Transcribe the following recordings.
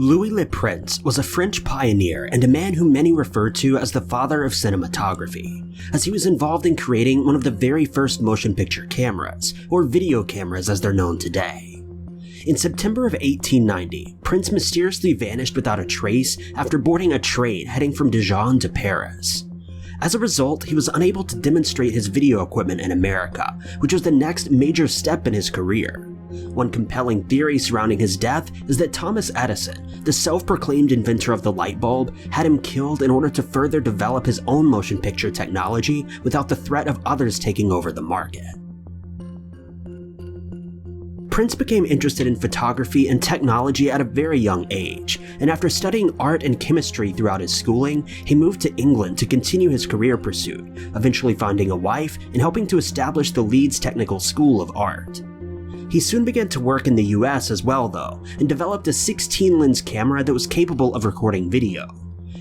Louis Le Prince was a French pioneer and a man whom many refer to as the father of cinematography, as he was involved in creating one of the very first motion picture cameras, or video cameras as they're known today. In September of 1890, Prince mysteriously vanished without a trace after boarding a train heading from Dijon to Paris. As a result, he was unable to demonstrate his video equipment in America, which was the next major step in his career. One compelling theory surrounding his death is that Thomas Edison, the self-proclaimed inventor of the light bulb, had him killed in order to further develop his own motion picture technology without the threat of others taking over the market. Prince became interested in photography and technology at a very young age, and after studying art and chemistry throughout his schooling, he moved to England to continue his career pursuit, eventually finding a wife and helping to establish the Leeds Technical School of Art. He soon began to work in the US as well though, and developed a 16-lens camera that was capable of recording video.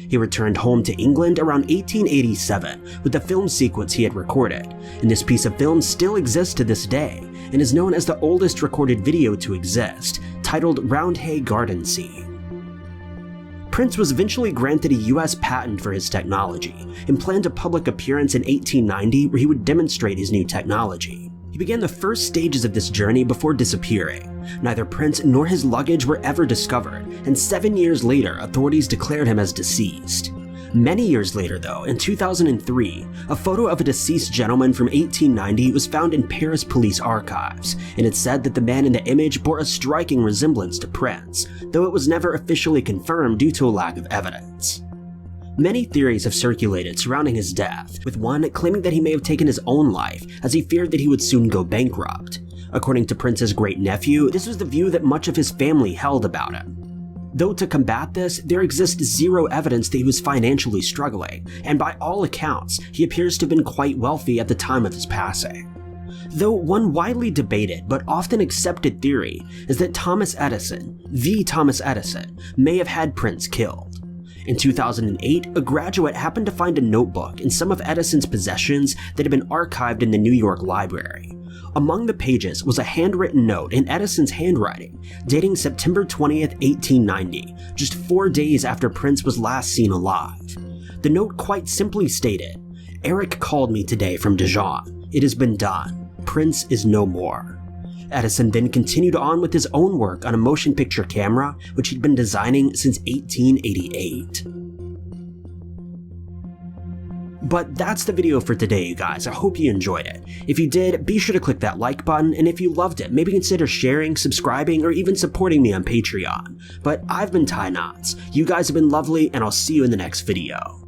He returned home to England around 1887 with the film sequence he had recorded, and this piece of film still exists to this day, and is known as the oldest recorded video to exist, titled Roundhay Garden Scene. Prince was eventually granted a US patent for his technology, and planned a public appearance in 1890 where he would demonstrate his new technology. He began the first stages of this journey before disappearing. Neither Prince nor his luggage were ever discovered, and 7 years later, authorities declared him as deceased. Many years later though, in 2003, a photo of a deceased gentleman from 1890 was found in Paris police archives, and it said that the man in the image bore a striking resemblance to Prince, though it was never officially confirmed due to a lack of evidence. Many theories have circulated surrounding his death, with one claiming that he may have taken his own life as he feared that he would soon go bankrupt. According to Prince's great-nephew, this was the view that much of his family held about him. Though to combat this, there exists zero evidence that he was financially struggling, and by all accounts, he appears to have been quite wealthy at the time of his passing. Though one widely debated but often accepted theory is that Thomas Edison, the Thomas Edison, may have had Prince killed. In 2008, a graduate happened to find a notebook in some of Edison's possessions that had been archived in the New York Library. Among the pages was a handwritten note in Edison's handwriting, dating September 20th, 1890, just 4 days after Prince was last seen alive. The note quite simply stated, "Eric called me today from Dijon. It has been done. Prince is no more." Edison then continued on with his own work on a motion picture camera, which he'd been designing since 1888. But that's the video for today, you guys. I hope you enjoyed it. If you did, be sure to click that like button, and if you loved it, maybe consider sharing, subscribing, or even supporting me on Patreon. But I've been Ty Knotts. You guys have been lovely, and I'll see you in the next video.